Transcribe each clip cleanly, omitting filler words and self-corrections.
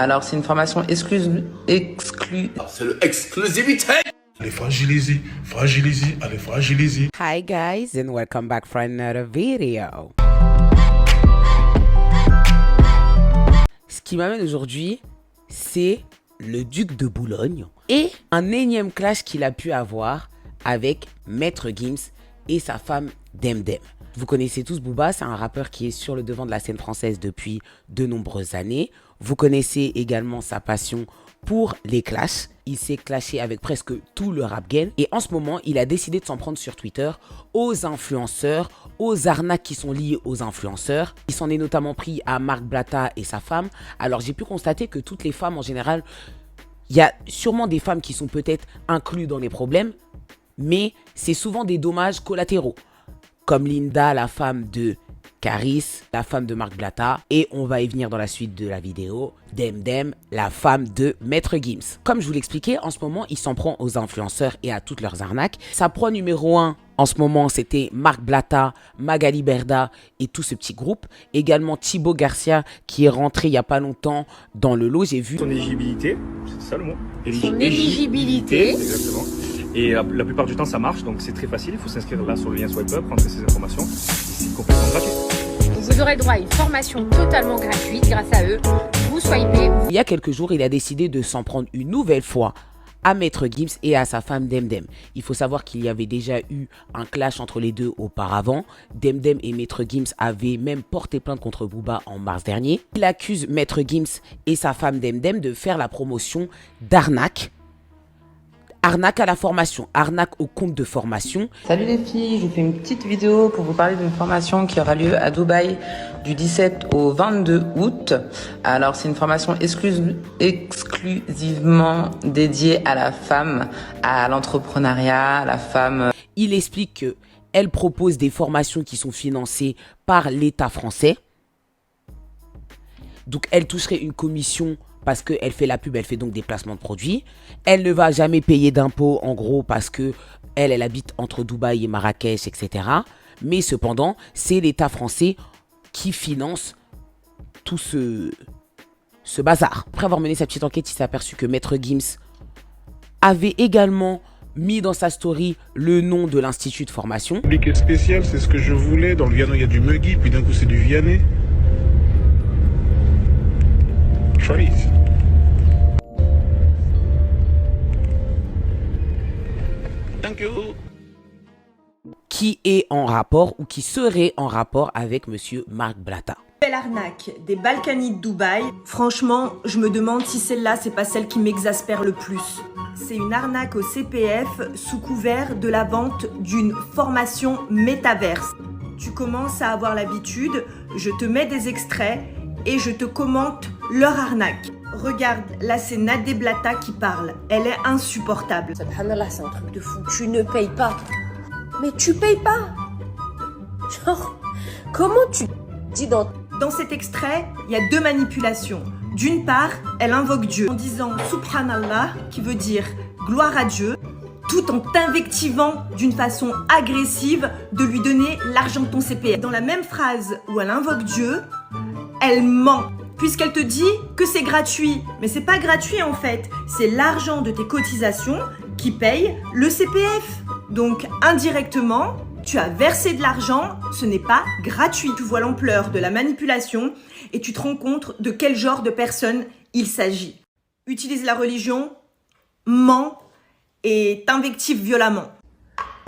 Alors, c'est une formation C'est le exclusivité. Allez, fragiliser. Hi guys and welcome back for another video. Ce qui m'amène aujourd'hui, c'est le duc de Boulogne et un énième clash qu'il a pu avoir avec Maître Gims et sa femme Demdem. Vous connaissez tous Booba, c'est un rappeur qui est sur le devant de la scène française depuis de nombreuses années. Vous connaissez également sa passion pour les clashs. Il s'est clashé avec presque tout le rap game. Et en ce moment, il a décidé de s'en prendre sur Twitter aux influenceurs, aux arnaques qui sont liées aux influenceurs. Il s'en est notamment pris à Marc Blatta et sa femme. Alors j'ai pu constater que toutes les femmes en général, il y a sûrement des femmes qui sont peut-être incluses dans les problèmes, mais c'est souvent des dommages collatéraux. Comme Linda, la femme de Caris, la femme de Marc Blatta, et on va y venir dans la suite de la vidéo, Demdem, la femme de Maître Gims. Comme je vous l'expliquais, en ce moment, il s'en prend aux influenceurs et à toutes leurs arnaques. Sa proie numéro 1, en ce moment, c'était Marc Blatta, Magali Berda et tout ce petit groupe. Également Thibaut Garcia, qui est rentré il n'y a pas longtemps dans le lot, j'ai vu. Son éligibilité, c'est ça le mot. Son éligibilité. Exactement. Et la plupart du temps, ça marche, donc c'est très facile. Il faut s'inscrire là sur le lien Swipe Up, rentrer ses informations. C'est complètement gratuit. Vous aurez droit à une formation totalement gratuite grâce à eux. Vous swipez. Il y a quelques jours, il a décidé de s'en prendre une nouvelle fois à Maître Gims et à sa femme Demdem. Il faut savoir qu'il y avait déjà eu un clash entre les deux auparavant. Demdem et Maître Gims avaient même porté plainte contre Booba en mars dernier. Il accuse Maître Gims et sa femme Demdem de faire la promotion d'arnaque. Arnaque à la formation, arnaque au compte de formation. Salut les filles, je vous fais une petite vidéo pour vous parler d'une formation qui aura lieu à Dubaï du 17 au 22 août. Alors c'est une formation exclusivement dédiée à la femme, à l'entrepreneuriat, à la femme. Il explique qu'elle propose des formations qui sont financées par l'État français. Donc elle toucherait une commission parce qu'elle fait la pub, elle fait donc des placements de produits. Elle ne va jamais payer d'impôts, en gros, parce que elle habite entre Dubaï et Marrakech, etc. Mais cependant, c'est l'État français qui finance tout ce bazar. Après avoir mené sa petite enquête, il s'est aperçu que Maître Gims avait également mis dans sa story le nom de l'institut de formation. Public spécial, c'est ce que je voulais. Dans le Vianney, il y a du Muggy, puis d'un coup, c'est du Vianney. Choice. Thank you. Qui est en rapport ou qui serait en rapport avec monsieur Marc Blatta. Belle arnaque des Balkany de Dubaï. Franchement, je me demande si celle-là, c'est pas celle qui m'exaspère le plus. C'est une arnaque au CPF sous couvert de la vente d'une formation métaverse. Tu commences à avoir l'habitude, je te mets des extraits et je te commente leur arnaque. Regarde, là c'est Nadé Blatta qui parle. Elle est insupportable. Subhanallah, c'est un truc de fou. Tu ne payes pas. Mais tu payes pas. Genre, comment tu dis dans cet extrait, il y a deux manipulations. D'une part, elle invoque Dieu en disant Subhanallah, qui veut dire gloire à Dieu, tout en t'invectivant d'une façon agressive de lui donner l'argent de ton CPF. Dans la même phrase où elle invoque Dieu, elle ment, puisqu'elle te dit que c'est gratuit. Mais c'est pas gratuit en fait, c'est l'argent de tes cotisations qui paye le CPF. Donc indirectement, tu as versé de l'argent, ce n'est pas gratuit. Tu vois l'ampleur de la manipulation et tu te rends compte de quel genre de personne il s'agit. Utilise la religion, ment et t'invective violemment.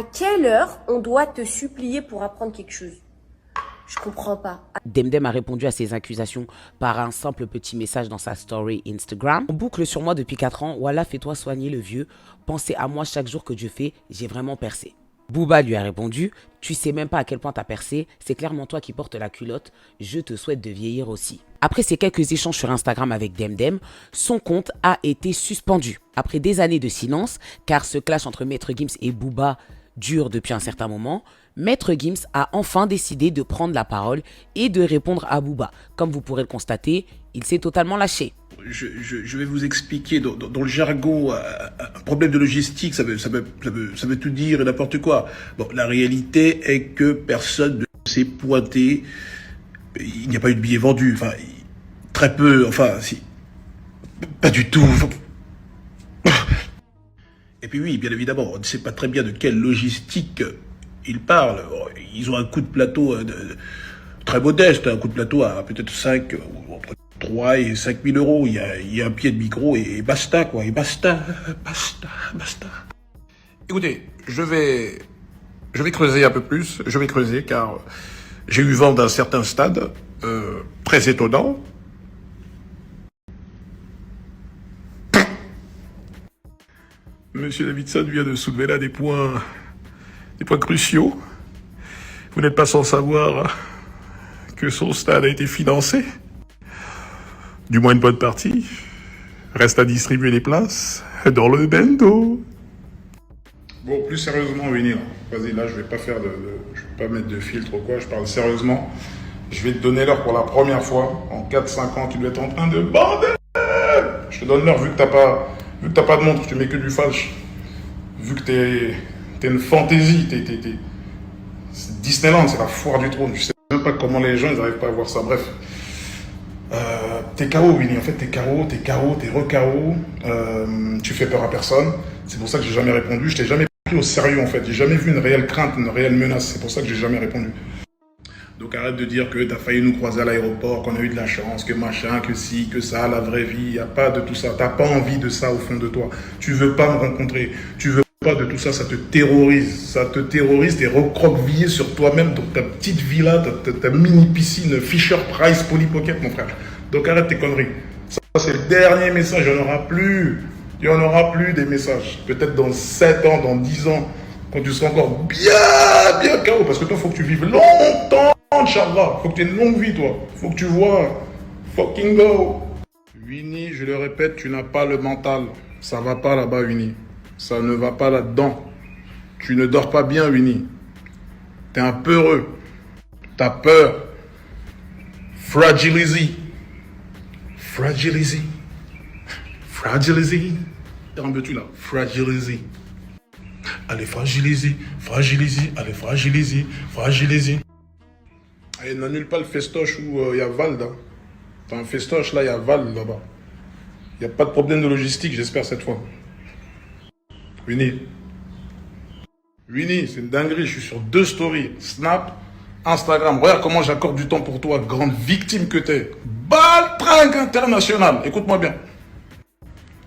à quelle heure on doit te supplier pour apprendre quelque chose? Je comprends pas. Demdem a répondu à ces accusations par un simple petit message dans sa story Instagram. On boucle sur moi depuis 4 ans. Wallah, fais-toi soigner le vieux. Pensez à moi chaque jour que Dieu fait. J'ai vraiment percé. Booba lui a répondu, tu sais même pas à quel point t'as percé, c'est clairement toi qui portes la culotte, je te souhaite de vieillir aussi. Après ces quelques échanges sur Instagram avec Demdem, son compte a été suspendu. Après des années de silence, car ce clash entre Maître Gims et Booba dure depuis un certain moment, Maître Gims a enfin décidé de prendre la parole et de répondre à Booba. Comme vous pourrez le constater, il s'est totalement lâché. Je vais vous expliquer dans le jargon un problème de logistique, ça veut tout dire et n'importe quoi. Bon, la réalité est que personne ne s'est pointé, il n'y a pas eu de billets vendus, enfin très peu, enfin si. Pas du tout. Et puis oui, bien évidemment, on ne sait pas très bien de quelle logistique ils parlent. Ils ont un coût de plateau très modeste, un coût de plateau à peut-être 5, entre 3 et 5 000 euros. Il y a un pied de micro et basta, quoi. Et basta. Écoutez, je vais creuser un peu plus. Je vais creuser car j'ai eu vent d'un certain stade très étonnant. Monsieur Davidson vient de soulever là des points cruciaux. Vous n'êtes pas sans savoir que son stade a été financé. Du moins une bonne partie. Reste à distribuer les places dans le bendo. Bon, plus sérieusement, Winnie, vas-y, là, je vais pas mettre de filtre ou quoi, je parle sérieusement. Je vais te donner l'heure pour la première fois. En 4-5 ans, tu dois être en train de bander. Je te donne l'heure, vu que t'as pas de montre, tu mets que du flash. Vu que t'es une fantaisie, c'est Disneyland, c'est la foire du trône. Je sais même pas comment les gens, ils arrivent pas à voir ça. Bref. T'es KO, Winnie. En fait, t'es KO, t'es re-KO. Tu fais peur à personne. C'est pour ça que j'ai jamais répondu. Je t'ai jamais pris au sérieux, en fait. J'ai jamais vu une réelle crainte, une réelle menace. C'est pour ça que j'ai jamais répondu. Donc arrête de dire que t'as failli nous croiser à l'aéroport, qu'on a eu de la chance, que machin, que si, que ça, la vraie vie. Y a pas de tout ça. T'as pas envie de ça au fond de toi. Tu veux pas me rencontrer. Tu veux pas de tout ça. Ça te terrorise. Ça te terrorise. T'es recroquevillé sur toi-même dans ta petite villa, ta mini piscine Fisher Price Polly Pocket, mon frère. Donc arrête tes conneries. Ça, c'est le dernier message. Il n'y en aura plus. Il n'y en aura plus des messages. Peut-être dans 7 ans, dans 10 ans, quand tu seras encore bien KO. Parce que toi, il faut que tu vives longtemps, Inch'Allah. Il faut que tu aies une longue vie, toi. Il faut que tu vois. Fucking go. Winnie, je le répète, tu n'as pas le mental. Ça va pas là-bas, Winnie. Ça ne va pas là-dedans. Tu ne dors pas bien, Winnie. T'es un peureux. T'as peur. Fragilise. T'en veux-tu là? Fragilise. Allez, fragilise. Allez, fragilise. Allez, n'annule pas le festoche où il y a Vald. Hein. T'as un festoche là, il y a Vald là-bas. Il n'y a pas de problème de logistique, j'espère, cette fois. Winnie, c'est une dinguerie. Je suis sur 2 stories. Snap, Instagram. Regarde comment j'accorde du temps pour toi, grande victime que t'es. Baltringue international. Écoute-moi bien.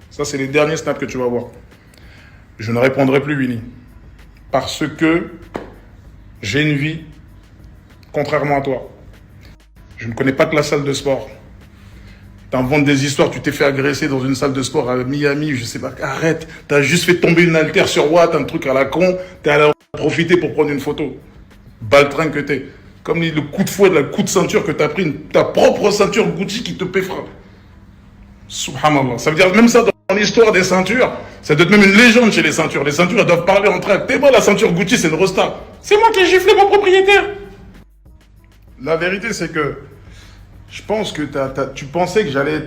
Ça, c'est les derniers snaps que tu vas voir. Je ne répondrai plus, Winnie. Parce que j'ai une vie, contrairement à toi. Je ne connais pas que la salle de sport. T'inventes des histoires, tu t'es fait agresser dans une salle de sport à Miami, je sais pas. Arrête, t'as juste fait tomber une haltère sur Watt, un truc à la con. T'es allé en profiter pour prendre une photo. Baltringue que t'es. Comme le coup de fouet de la coup de ceinture que t'as pris, ta propre ceinture Gucci qui te péfera. Subhanallah. Ça veut dire même ça dans l'histoire des ceintures, ça doit être même une légende chez les ceintures. Les ceintures, elles doivent parler entre elles. T'es moi, la ceinture Gucci, c'est une resta. C'est moi qui ai giflé mon propriétaire. La vérité, c'est que je pense que tu pensais que j'allais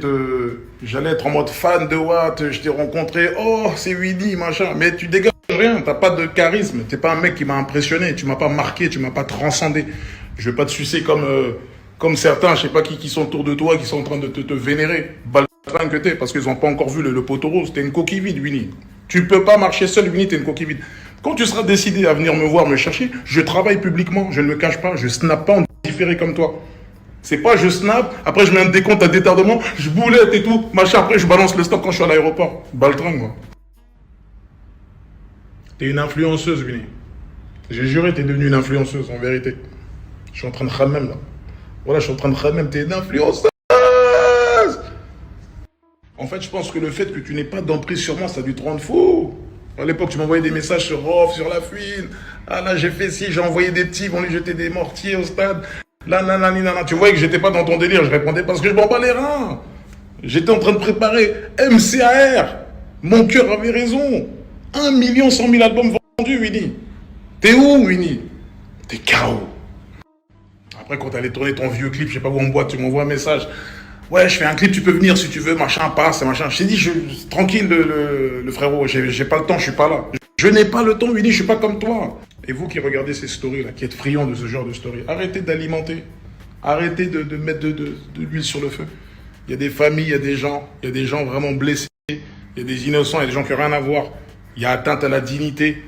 être en mode fan de Watt, je t'ai rencontré, oh, c'est Winnie, machin. Mais tu dégages rien, t'as pas de charisme. T'es pas un mec qui m'a impressionné, tu m'as pas marqué, tu m'as pas transcendé. Je vais pas te sucer comme certains, je sais pas qui sont autour de toi, qui sont en train de te vénérer. Baltringue que t'es, parce qu'ils ont pas encore vu le poteau rose. T'es une coquille vide, Winnie. Tu peux pas marcher seul, Winnie, t'es une coquille vide. Quand tu seras décidé à venir me voir, me chercher, je travaille publiquement, je ne me cache pas, je snap pas en différé comme toi. C'est pas je snap, après je mets un décompte à détardement, je boulette et tout, machin, après je balance le stop quand je suis à l'aéroport. Baltringue, moi. T'es une influenceuse, Winnie. J'ai juré, t'es devenue une influenceuse, en vérité. Je suis en train de khammem, là. Voilà, je suis en train de khammem, t'es une influenceuse. En fait, je pense que le fait que tu n'aies pas d'emprise sur moi, ça a dû te rendre fou. À l'époque, tu m'envoyais des messages sur Rof, sur la fouine. Ah là, j'ai fait ci, j'ai envoyé des petits, ils vont lui jeter des mortiers au stade. Là, nanana. Tu voyais que j'étais pas dans ton délire, je répondais parce que je m'en bats les reins. J'étais en train de préparer MCAR. Mon cœur avait raison. 1 100 000 albums vendus, Winnie. T'es où, Winnie? T'es KO. Après, quand t'allais tourner ton vieux clip, je sais pas où en boîte, tu m'envoies un message. Ouais, je fais un clip, tu peux venir si tu veux, machin, passe, machin. Je t'ai dit, tranquille, le frérot, j'ai pas le temps, je suis pas là. Je n'ai pas le temps, Winnie, je suis pas comme toi. Et vous qui regardez ces stories-là, qui êtes friands de ce genre de stories, arrêtez d'alimenter. Arrêtez de mettre de l'huile sur le feu. Il y a des familles, il y a des gens vraiment blessés, il y a des innocents, il y a des gens qui n'ont rien à voir. Il y a atteinte à la dignité.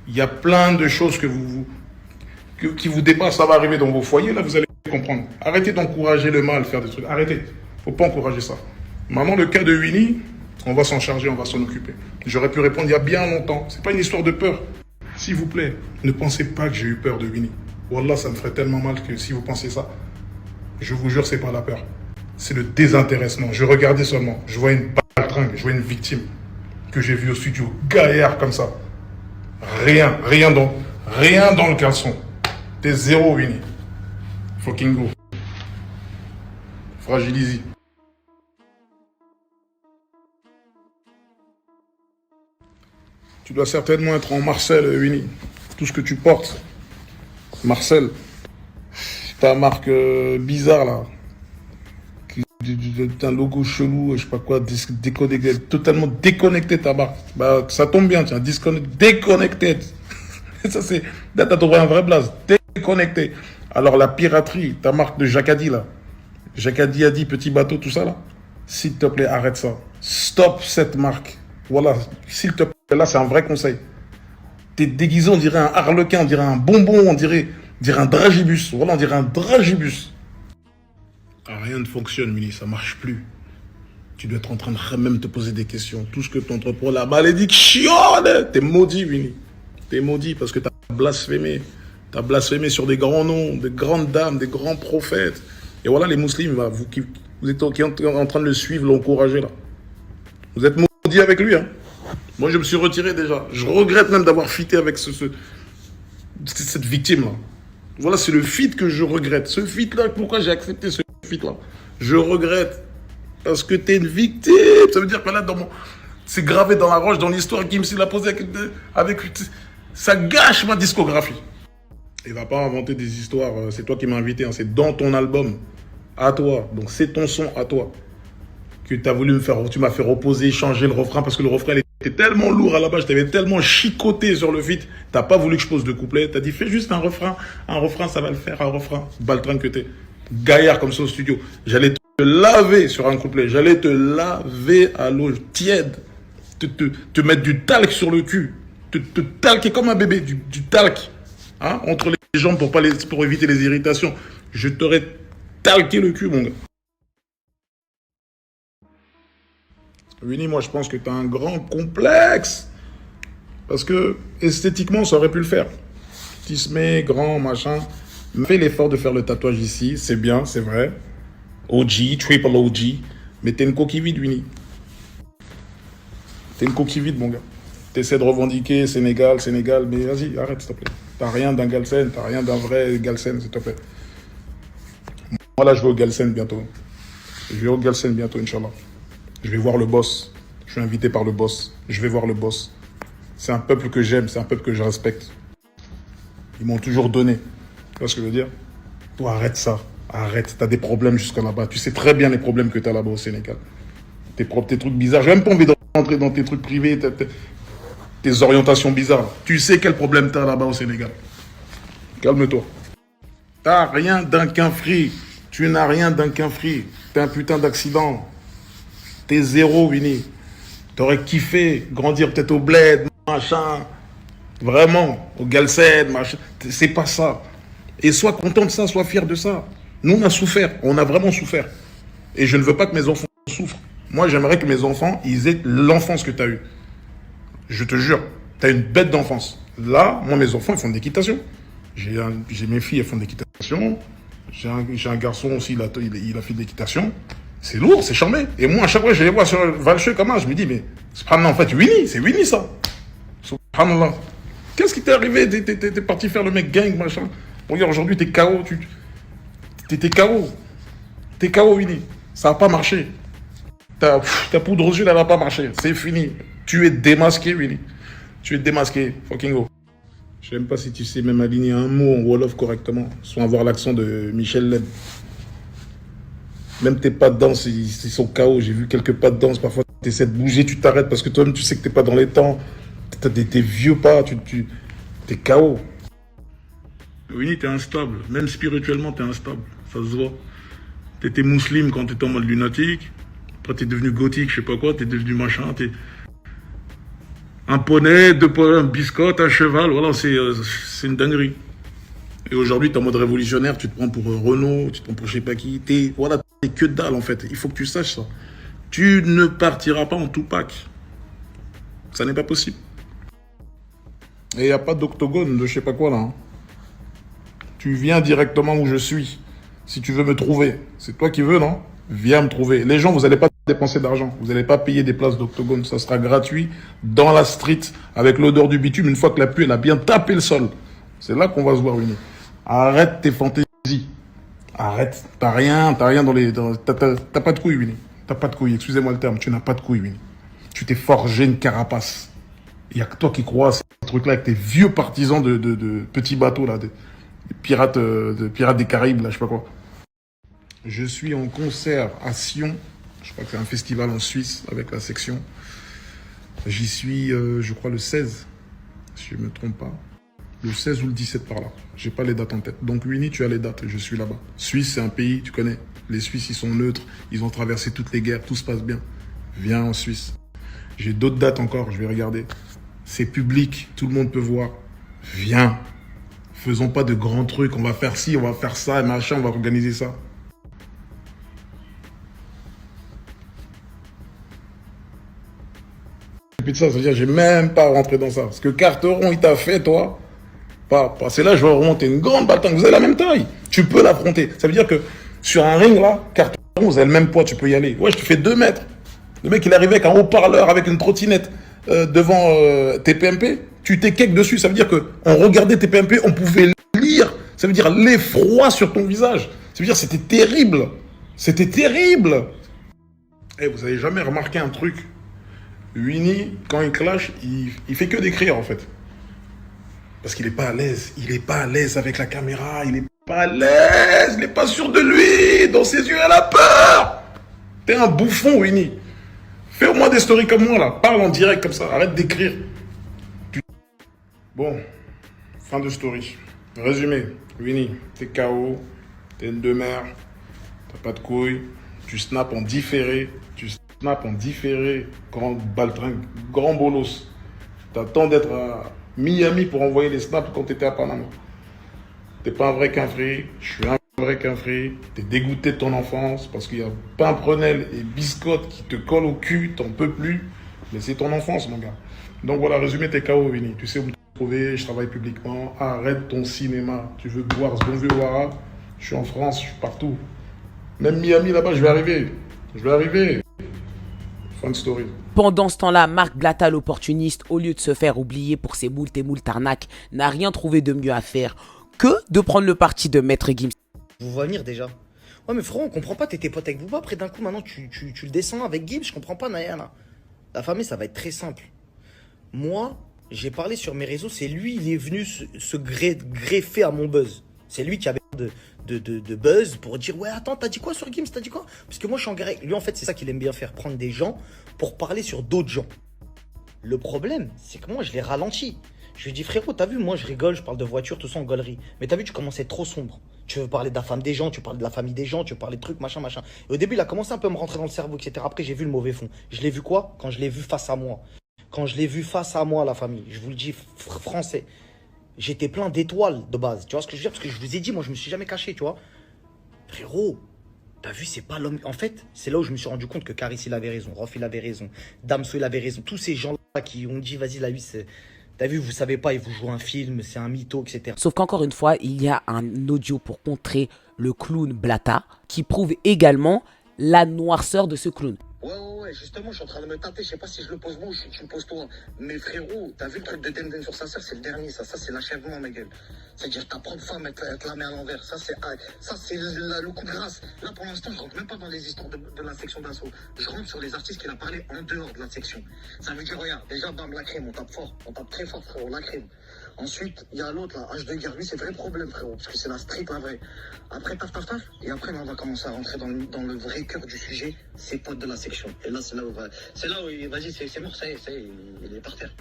Il y a plein de choses qui vous dépassent. Ça va arriver dans vos foyers, là, vous allez comprendre. Arrêtez d'encourager le mal, faire des trucs. Arrêtez. Faut pas encourager ça. Maintenant, le cas de Winnie, on va s'en charger, on va s'en occuper. J'aurais pu répondre il y a bien longtemps. C'est pas une histoire de peur. S'il vous plaît, ne pensez pas que j'ai eu peur de Winnie. Wallah, ça me ferait tellement mal que si vous pensez ça, je vous jure, c'est pas la peur. C'est le désintéressement. Je regardais seulement. Je vois une baltringue, je vois une victime que j'ai vue au studio, gaillard comme ça. Rien dans le caleçon. T'es zéro, Winnie. Fucking go. Fragilise. Tu dois certainement être en Marcel, Winnie. Tout ce que tu portes. Marcel. Ta marque bizarre, là. Un logo chelou, je sais pas quoi, déconnecté, totalement déconnecté ta marque. Bah, ça tombe bien, tiens, déconnecté. Ça, c'est. Là, t'as trouvé un vrai blaze. Déconnecté. Alors, la piraterie, ta marque de Jacadi, là. Jacadi a dit, petit bateau, tout ça, là. S'il te plaît, arrête ça. Stop cette marque. Voilà, s'il te plaît, là, c'est un vrai conseil. T'es déguisé, on dirait un harlequin, on dirait un bonbon, on dirait un dragibus. Voilà, on dirait un dragibus. Rien ne fonctionne, Winnie, ça marche plus. Tu dois être en train de même te poser des questions. Tout ce que tu entreprends, la malédiction, t'es maudit, Winnie. T'es maudit parce que t'as blasphémé. T'as blasphémé sur des grands noms, des grandes dames, des grands prophètes. Et voilà les musulmans, là, vous êtes en train de le suivre, l'encourager, là. Vous êtes maudit avec lui, hein. Moi, je me suis retiré déjà. Je regrette même d'avoir fité avec cette victime-là. Voilà, c'est le feat que je regrette. Ce feat-là, pourquoi j'ai accepté ce feat-là? Je regrette. Parce que t'es une victime. Ça veut dire que là, c'est gravé dans la roche, dans l'histoire qui me l'a posé avec... Ça gâche ma discographie. Il va pas inventer des histoires. C'est toi qui m'as invité. Hein. C'est dans ton album. À toi. Donc, c'est ton son à toi. Que tu as voulu me faire... Tu m'as fait reposer, changer le refrain. Parce que le refrain, il était tellement lourd à la base. Je t'avais tellement chicoté sur le feat. T'as pas voulu que je pose de couplet. T'as dit, fais juste un refrain. Un refrain, ça va le faire. Un refrain. Baltringue que t'es. Gaillard comme ça au studio. J'allais te laver sur un couplet. J'allais te laver à l'eau tiède. Te mettre du talc sur le cul. Te talquer comme un bébé. Du talc. Hein, entre les jambes pour éviter les irritations. Je t'aurais talqué le cul, mon gars. Winnie, moi, je pense que tu as un grand complexe. Parce que, esthétiquement, ça aurait pu le faire. Tismé, grand, machin. Fais l'effort de faire le tatouage ici. C'est bien, c'est vrai. OG, triple OG. Mais t'es une coquille vide, Winnie. T'es une coquille vide, mon gars. T'essaies de revendiquer Sénégal, mais vas-y, arrête, s'il te plaît. T'as rien d'un Galsen, t'as rien d'un vrai Galsen, s'il te plaît. Moi, là, je vais au Galsen bientôt. Je vais au Galsen bientôt, Inch'Allah. Je vais voir le boss. Je suis invité par le boss. Je vais voir le boss. C'est un peuple que j'aime, c'est un peuple que je respecte. Ils m'ont toujours donné. Tu vois ce que je veux dire? Toi, arrête ça. Arrête. T'as des problèmes jusqu'à là-bas. Tu sais très bien les problèmes que t'as là-bas au Sénégal. Tes trucs bizarres. J'ai même pas envie de rentrer dans tes trucs privés, tes orientations bizarres. Tu sais quel problème t'as là-bas au Sénégal. Calme-toi. T'as rien d'un qu'un free. Tu n'as rien d'un qu'un free. T'es un putain d'accident. T'es zéro, Winnie. T'aurais kiffé grandir peut-être au bled, machin. Vraiment, au Galsen, machin. C'est pas ça. Et sois content de ça, sois fier de ça. Nous, on a souffert. On a vraiment souffert. Et je ne veux pas que mes enfants souffrent. Moi, j'aimerais que mes enfants, ils aient l'enfance que t'as eue. Je te jure. T'as une bête d'enfance. Là, moi, mes enfants, ils font de l'équitation. J'ai mes filles, elles font de l'équitation. J'ai un garçon aussi, il a fait de l'équitation. C'est lourd, c'est charmé. Et moi, à chaque fois, je les vois sur Valcheux comme ça, je me dis, mais subhanallah, en fait, Winnie, c'est Winnie, ça. Subhanallah. Qu'est-ce qui t'est arrivé? T'es parti faire le mec gang, machin. Regarde, aujourd'hui, t'es KO. T'es KO. T'es KO, Winnie. Ça n'a pas marché. Ta poudre aux yeux, elle n'a pas marché. C'est fini. Tu es démasqué, Winnie. Tu es démasqué. Fucking go. Je sais même pas si tu sais même aligner un mot en Wolof correctement, sans avoir l'accent de Michel Leb. Même tes pas de danse, ils sont KO. J'ai vu quelques pas de danse. Parfois, tu essaies de bouger, tu t'arrêtes parce que toi-même, tu sais que t'es pas dans les temps. T'as des vieux pas, t'es KO. Winnie, t'es instable. Même spirituellement, t'es instable. Ça se voit. T'étais musulman quand t'étais en mode lunatique. Après, t'es devenu gothique, je sais pas quoi. T'es devenu machin. T'es un poney, deux poneys, un biscotte, un cheval. Voilà, c'est une dinguerie. Et aujourd'hui, t'es en mode révolutionnaire. Tu te prends pour Renault, tu te prends pour je sais pas qui. Voilà, t'es que dalle, en fait. Il faut que tu saches ça. Tu ne partiras pas en Tupac. Ça n'est pas possible. Et il n'y a pas d'octogone de je sais pas quoi, là. Hein. Tu viens directement où je suis. Si tu veux me trouver, c'est toi qui veux, non? Viens me trouver. Les gens, vous n'allez pas dépenser d'argent. Vous n'allez pas payer des places d'octogone. Ça sera gratuit dans la street avec l'odeur du bitume une fois que la pluie elle a bien tapé le sol. C'est là qu'on va se voir, Winnie. Arrête tes fantaisies. Arrête. T'as rien dans les... T'as pas de couilles, Winnie. T'as pas de couilles. Excusez-moi le terme. Tu n'as pas de couilles, Winnie. Tu t'es forgé une carapace. Il n'y a que toi qui crois à ces trucs-là avec tes vieux partisans de petits bateaux, là. Des pirates des Caraïbes, là, je sais pas quoi. Je suis en concert à Sion. Je crois que c'est un festival en Suisse avec la section. J'y suis, je crois, le 16, si je ne me trompe pas. Le 16 ou le 17 par là. J'ai pas les dates en tête. Donc, Winnie, tu as les dates. Je suis là-bas. Suisse, c'est un pays, tu connais. Les Suisses, ils sont neutres. Ils ont traversé toutes les guerres. Tout se passe bien. Viens en Suisse. J'ai d'autres dates encore. Je vais regarder. C'est public. Tout le monde peut voir. Viens. Faisons pas de grands trucs. On va faire ci, on va faire ça, machin. On va organiser ça. Et puis de ça, c'est-à-dire, j'ai même pas rentré dans ça. Parce que Carteron, il t'a fait, toi. C'est là, je vais remonter une grande bataille. Vous avez la même taille. Tu peux l'affronter. Ça veut dire que sur un ring, là, Carteron, vous avez le même poids, tu peux y aller. Ouais, je te fais 2 mètres. Le mec, il est arrivé avec un haut-parleur, avec une trottinette devant TPMP. Tu t'es quelque dessus. Ça veut dire qu'on regardait TPMP, on pouvait lire. Ça veut dire l'effroi sur ton visage. Ça veut dire c'était terrible. C'était terrible. Eh, vous avez jamais remarqué un truc? Winnie, quand il clash, il fait que d'écrire, en fait. Parce qu'il n'est pas à l'aise. Il n'est pas à l'aise avec la caméra. Il n'est pas à l'aise. Il n'est pas sûr de lui. Dans ses yeux, il a peur. T'es un bouffon, Winnie. Fais au moins des stories comme moi, là. Parle en direct comme ça. Arrête d'écrire. Bon. Fin de story. Résumé. Winnie, t'es KO. T'es une demeure. T'as pas de couilles. Tu snaps en différé. Grand baltringue. Grand bolos. T'attends d'être à Miami pour envoyer les snaps quand t'étais à Panama. T'es pas un vrai quinfri. Je suis un vrai quinfri. T'es dégoûté de ton enfance parce qu'il y a Pimprenel et Biscotte qui te collent au cul. T'en peux plus. Mais c'est ton enfance, mon gars. Donc voilà, résumé, t'es KO, Winnie. Tu sais où me trouver. Je travaille publiquement. Arrête ton cinéma. Tu veux boire ce bon vieux Wara? Je suis en France. Je suis partout. Même Miami, là-bas, je vais arriver. Fin de story. Pendant ce temps-là, Marc Blatta, l'opportuniste, au lieu de se faire oublier pour ses moult et moult arnaques, n'a rien trouvé de mieux à faire que de prendre le parti de Maître Gims. Vous voyez venir déjà. Ouais mais frérot, on comprend pas, t'étais pote avec Booba, après d'un coup maintenant tu le descends avec Gims, je comprends pas Naya là. La famille ça va être très simple. Moi, j'ai parlé sur mes réseaux, c'est lui, il est venu se greffer à mon buzz. C'est lui qui avait de buzz pour dire ouais attends t'as dit quoi sur Gims, t'as dit quoi? Parce que moi je suis en guerre. Lui en fait c'est ça qu'il aime bien faire, prendre des gens pour parler sur d'autres gens. Le problème c'est que moi je l'ai ralenti. Je lui ai dit frérot t'as vu moi je rigole, je parle de voiture, tout ça en gaulerie. Mais t'as vu tu commences à être trop sombre. Tu veux parler de la femme des gens, tu parles de la famille des gens, tu veux parler de trucs machin. Et au début il a commencé un peu à me rentrer dans le cerveau etc. Après j'ai vu le mauvais fond. Je l'ai vu quoi? Quand je l'ai vu face à moi. Quand je l'ai vu face à moi la famille. Je vous le dis français. J'étais plein d'étoiles de base, tu vois ce que je veux dire? Parce que je vous ai dit, moi je me suis jamais caché, tu vois. Frérot, t'as vu, c'est pas l'homme. En fait, c'est là où je me suis rendu compte que Caris il avait raison, Rof il avait raison, Damso il avait raison. Tous ces gens-là qui ont dit, vas-y, la vie, c'est. T'as vu, vous savez pas, il vous joue un film, c'est un mytho, etc. Sauf qu'encore une fois, il y a un audio pour contrer le clown Blatta qui prouve également la noirceur de ce clown. Ouais, justement, je suis en train de me tâter, je sais pas si je le pose moi ou si tu le poses toi. Mais frérot, t'as vu le truc de Denden sur sa sœur, c'est le dernier, ça c'est l'achèvement, ma gueule. C'est-à-dire ta propre femme, elle te la met à l'envers. Ça, c'est le coup de grâce. Là, pour l'instant, je rentre même pas dans les histoires de la section d'assaut. Je rentre sur les artistes qu'il a parlé en dehors de la section. Ça veut dire, regarde, déjà, bam, la crème, on tape fort. On tape très fort, frérot, la crème. Ensuite, il y a l'autre, là, H de guerre. Lui, c'est vrai problème, frérot, parce que c'est la street, la vraie. Après, taf. Et après, là, on va commencer à rentrer dans le vrai cœur du sujet, ses potes de la section. Et là, c'est là où, vas-y, c'est mort, ça y est, il est par terre.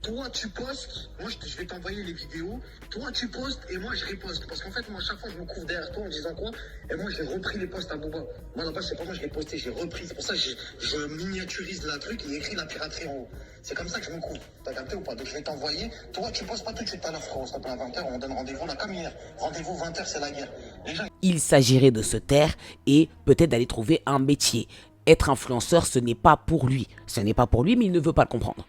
toi tu postes, moi je vais t'envoyer les vidéos, toi tu postes et moi je riposte. Parce qu'en fait, moi, à chaque fois, je me couvre derrière toi en disant quoi? Et moi, j'ai repris les posts à Booba. Moi, là-bas, c'est pas moi, je l'ai posté, j'ai repris. C'est pour ça que je miniaturise la truc et écris la piraterie en haut. C'est comme ça que je me couvre. T'as capté ou pas? Donc, je vais t'envoyer. Toi, tu postes pas tout de suite à l'heure, frérot. S'il te plaît, à 20h, on donne rendez-vous là, comme hier. Rendez-vous 20h, c'est la guerre. Les gens... Il s'agirait de se taire et peut-être d'aller trouver un métier. Être influenceur, ce n'est pas pour lui. Ce n'est pas pour lui, mais il ne veut pas le comprendre.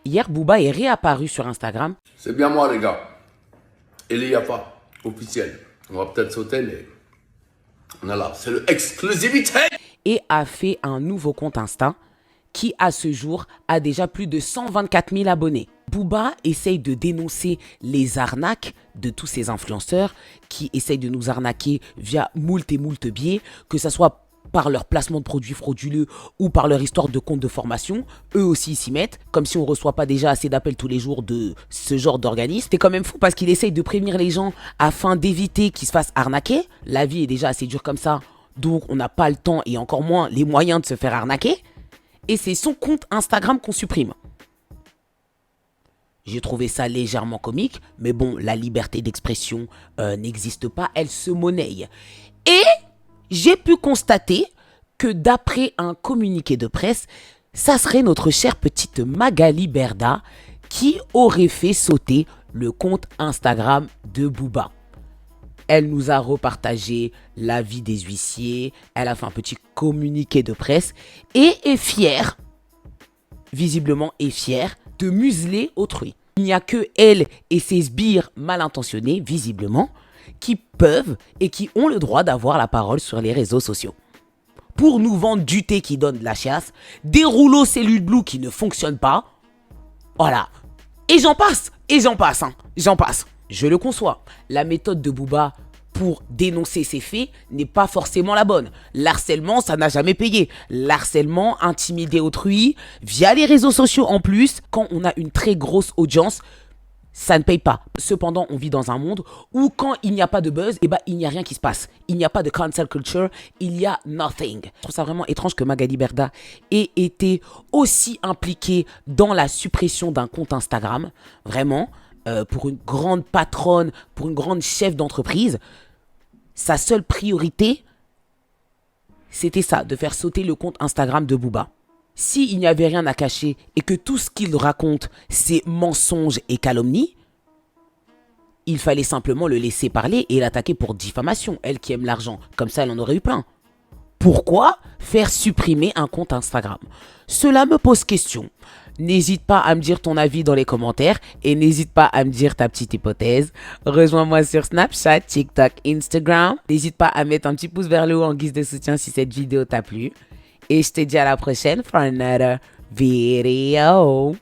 Hier, Booba est réapparu sur Instagram. C'est bien moi, les gars. Et les Yafa, officiel. On va peut-être sauter, mais on est là. C'est le exclusivité. Et a fait un nouveau compte Insta qui, à ce jour, a déjà plus de 124 000 abonnés. Booba essaye de dénoncer les arnaques de tous ces influenceurs qui essayent de nous arnaquer via moult et moult biais, que ce soit par leur placement de produits frauduleux ou par leur histoire de compte de formation. Eux aussi s'y mettent, comme si on ne reçoit pas déjà assez d'appels tous les jours de ce genre d'organisme. C'est quand même fou parce qu'il essaye de prévenir les gens afin d'éviter qu'ils se fassent arnaquer. La vie est déjà assez dure comme ça, donc on n'a pas le temps et encore moins les moyens de se faire arnaquer. Et c'est son compte Instagram qu'on supprime. J'ai trouvé ça légèrement comique, mais bon, la liberté d'expression n'existe pas, elle se monnaie. Et j'ai pu constater que d'après un communiqué de presse, ça serait notre chère petite Magali Berda qui aurait fait sauter le compte Instagram de Booba. Elle nous a repartagé l'avis des huissiers, elle a fait un petit communiqué de presse et est fière, visiblement est fière, de museler autrui. Il n'y a que elle et ses sbires mal intentionnés, visiblement, qui peuvent et qui ont le droit d'avoir la parole sur les réseaux sociaux. Pour nous vendre du thé qui donne de la chiasse, des rouleaux cellules blue qui ne fonctionnent pas, voilà. Et j'en passe, hein, j'en passe. Je le conçois, la méthode de Booba pour dénoncer ces faits n'est pas forcément la bonne. L'harcèlement, ça n'a jamais payé. L'harcèlement, intimider autrui, via les réseaux sociaux en plus, quand on a une très grosse audience, ça ne paye pas. Cependant, on vit dans un monde où quand il n'y a pas de buzz, eh ben, il n'y a rien qui se passe. Il n'y a pas de cancel culture, il y a nothing. Je trouve ça vraiment étrange que Magali Berda ait été aussi impliquée dans la suppression d'un compte Instagram. Vraiment, pour une grande patronne, pour une grande chef d'entreprise, sa seule priorité, c'était ça, de faire sauter le compte Instagram de Booba. S'il n'y avait rien à cacher et que tout ce qu'il raconte, c'est mensonge et calomnie, il fallait simplement le laisser parler et l'attaquer pour diffamation. Elle qui aime l'argent, comme ça elle en aurait eu plein. Pourquoi faire supprimer un compte Instagram? Cela me pose question. N'hésite pas à me dire ton avis dans les commentaires et n'hésite pas à me dire ta petite hypothèse. Rejoins-moi sur Snapchat, TikTok, Instagram. N'hésite pas à mettre un petit pouce vers le haut en guise de soutien si cette vidéo t'a plu. Et je te dis à la prochaine for another video.